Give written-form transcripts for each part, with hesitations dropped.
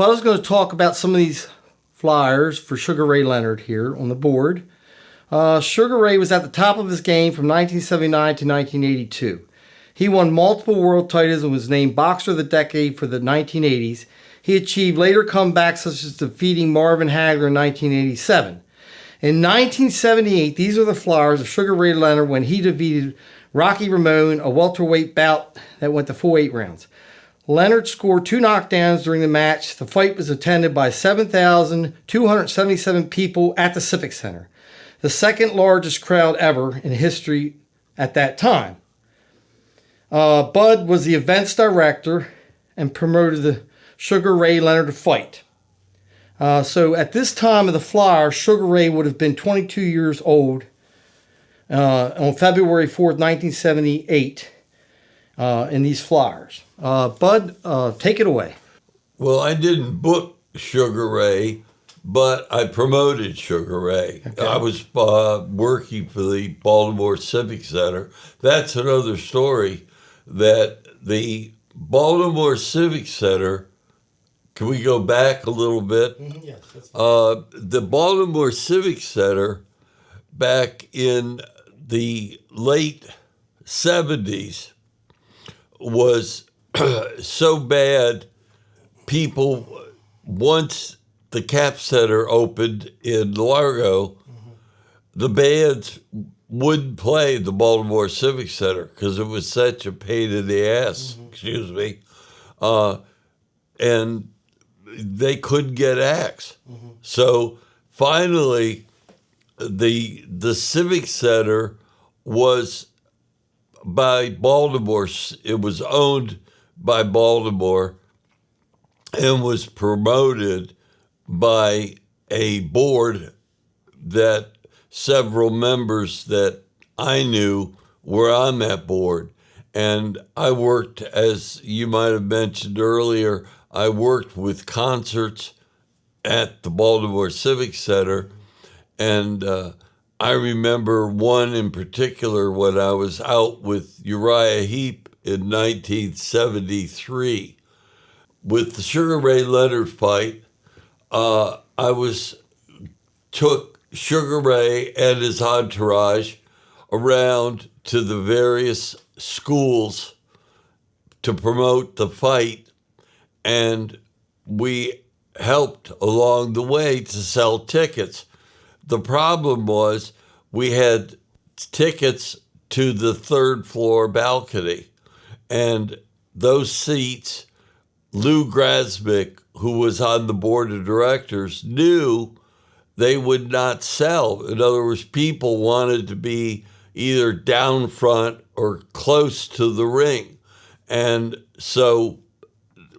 Buzz is going to talk about some of these flyers for Sugar Ray Leonard here on the board. Sugar Ray was at the top of his game from 1979 to 1982. He won multiple world titles and was named Boxer of the Decade for the 1980s. He achieved later comebacks such as defeating Marvin Hagler in 1987. In 1978, these are the flyers of Sugar Ray Leonard when he defeated Rocky Ramone, a welterweight bout that went to full 8 rounds. Leonard scored 2 knockdowns during the match. The fight was attended by 7,277 people at the Civic Center, the second largest crowd ever in history at that time. Bud was the events director and promoted the Sugar Ray Leonard fight. So at this time of the flyer, Sugar Ray would have been 22 years old on February 4th, 1978 in these flyers. Bud, take it away. Well, I didn't book Sugar Ray, but I promoted Sugar Ray. Okay. I was working for the Baltimore Civic Center. That's another story, that the Baltimore Civic Center, can we go back a little bit? Mm-hmm, yes. That's fine. The Baltimore Civic Center, back in the late 70s, was so bad, people, once the Cap Center opened in Largo, the bands wouldn't play the Baltimore Civic Center because it was such a pain in the ass, excuse me, and they couldn't get acts. So finally, the Civic Center was by Baltimore. It was owned by Baltimore and was promoted by a board that several members that I knew were on that board. And I worked, as you might have mentioned earlier, I worked with concerts at the Baltimore Civic Center. And I remember one in particular when I was out with Uriah Heep in 1973. With the Sugar Ray Leonard fight, I took Sugar Ray and his entourage around to the various schools to promote the fight, and we helped along the way to sell tickets. The problem was we had tickets to the 3rd floor balcony, and those seats, Lou Grasmick, who was on the board of directors, knew they would not sell. In other words, people wanted to be either down front or close to the ring. And so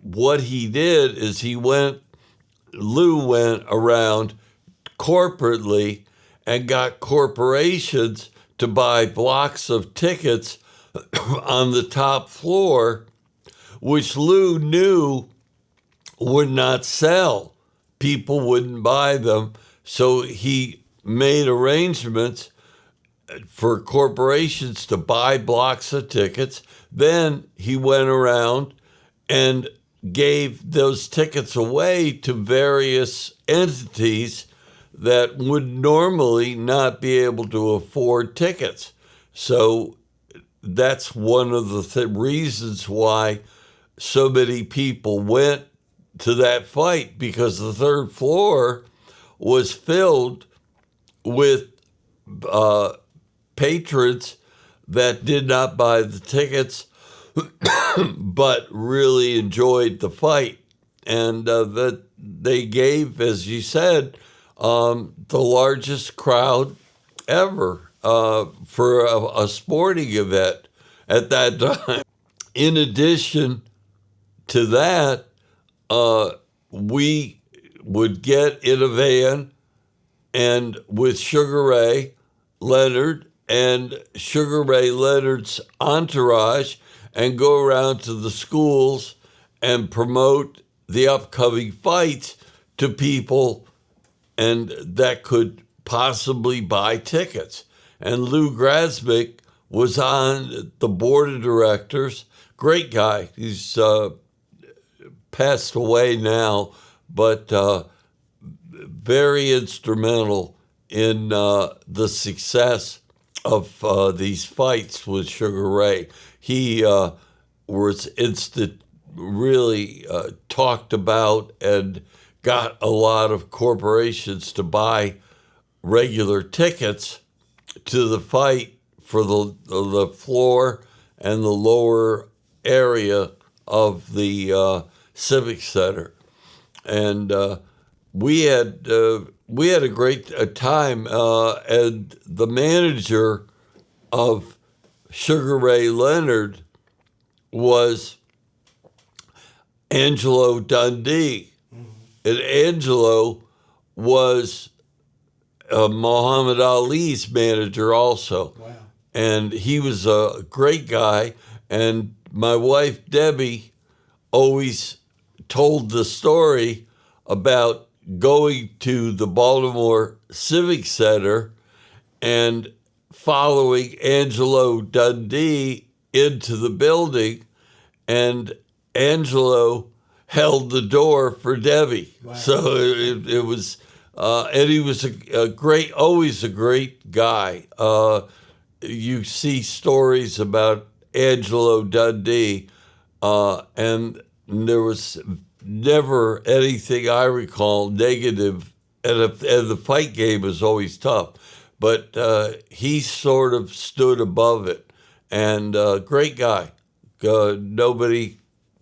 what he did is Lou went around corporately and got corporations to buy blocks of tickets on the top floor, which Lou knew would not sell. People wouldn't buy them. So he made arrangements for corporations to buy blocks of tickets. Then he went around and gave those tickets away to various entities that would normally not be able to afford tickets. So that's one of the reasons why so many people went to that fight, because the 3rd floor was filled with patrons that did not buy the tickets but really enjoyed the fight. And that they gave, as you said, the largest crowd ever for a sporting event at that time. In addition to that, we would get in a van and with Sugar Ray Leonard and Sugar Ray Leonard's entourage and go around to the schools and promote the upcoming fights to people and that could possibly buy tickets. And Lou Grasmick was on the board of directors. Great guy. He's passed away now, but very instrumental in the success of these fights with Sugar Ray. He was really talked about and got a lot of corporations to buy regular tickets to the fight for the floor and the lower area of the Civic Center, and we had a great time. And the manager of Sugar Ray Leonard was Angelo Dundee, and Angelo was Muhammad Ali's manager also. Wow. And he was a great guy. And my wife, Debbie, always told the story about going to the Baltimore Civic Center and following Angelo Dundee into the building, and Angelo held the door for Debbie. Wow. So it was, and he was always a great guy. You see stories about Angelo Dundee, and there was never anything I recall negative, and the fight game was always tough, but he sort of stood above it, and great guy. Nobody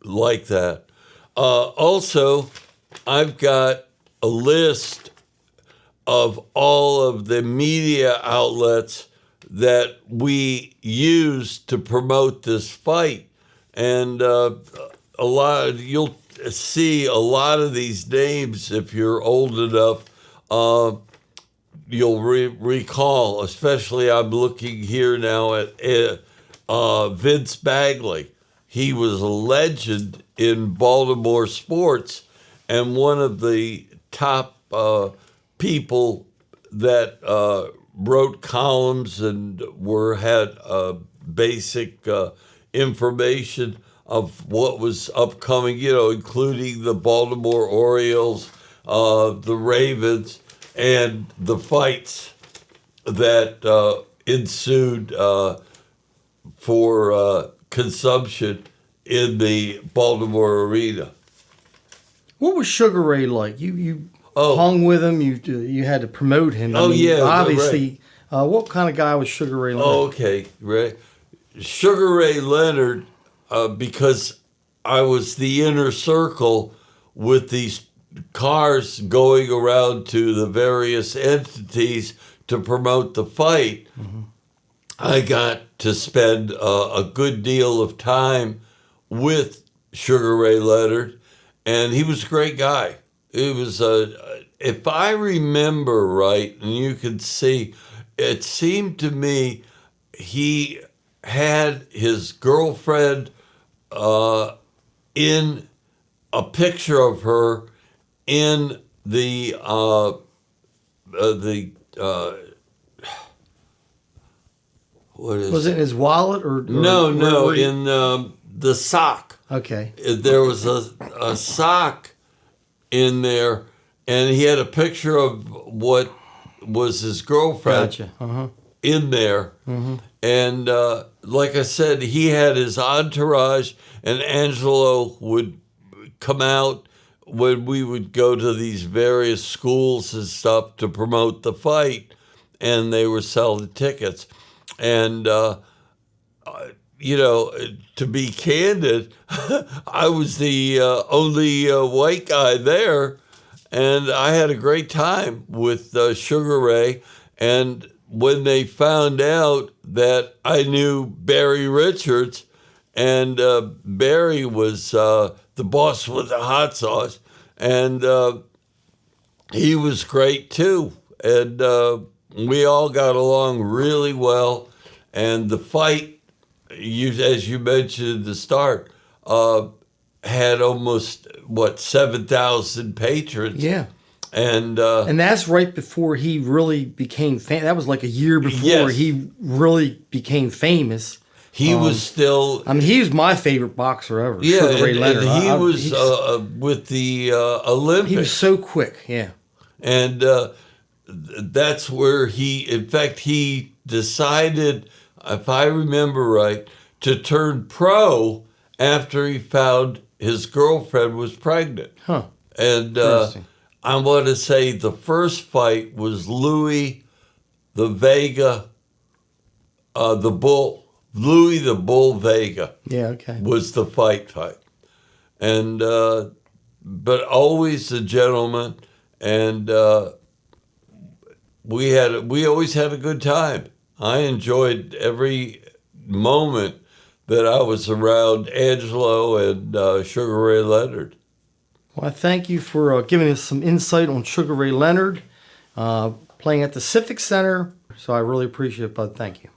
like that. Also, I've got a list of all of the media outlets that we used to promote this fight, and you'll see a lot of these names if you're old enough. You'll recall, especially I'm looking here now at Vince Bagley. He was a legend in Baltimore sports and one of the top people that wrote columns and had basic information of what was upcoming, including the Baltimore Orioles, the Ravens, and the fights that ensued for consumption in the Baltimore arena. What was Sugar Ray like? You hung with him. You had to promote him. Obviously. Right. What kind of guy was Sugar Ray Leonard? Okay, Ray. Sugar Ray Leonard, because I was the inner circle with these cars going around to the various entities to promote the fight. Mm-hmm. I got to spend a good deal of time with Sugar Ray Leonard, and he was a great guy. It was if I remember right, and you can see, it seemed to me he had his girlfriend in a picture of her in the what is was it in his wallet or no in the sock. Okay. There was a sock in there, and he had a picture of what was his girlfriend. Gotcha. Uh-huh. In there. Mm-hmm. And like I said, he had his entourage, and Angelo would come out when we would go to these various schools and stuff to promote the fight, and they were selling tickets. And, to be candid, I was the only white guy there, and I had a great time with Sugar Ray. And when they found out that I knew Barry Richards, and Barry was the boss with the hot sauce, and he was great too. And we all got along really well. And the fight, as you mentioned at the start, had almost 7,000 patrons. Yeah. And that's right before he really became famous. That was like a year before he really became famous. He was still. I mean, he was my favorite boxer ever. Yeah, Sugar Ray Leonard. and he was with the Olympics. He was so quick. Yeah. And that's where in fact, he decided, if I remember right, to turn pro after he found his girlfriend was pregnant. Huh. And I want to say the first fight was Louis the Vega, the Bull. Louis the Bull Vega. Yeah. Okay. Was the fight. And, but always a gentleman. And we always had a good time. I enjoyed every moment that I was around Angelo and Sugar Ray Leonard. Well, I thank you for giving us some insight on Sugar Ray Leonard, playing at the Civic Center. So I really appreciate it, Bud. Thank you.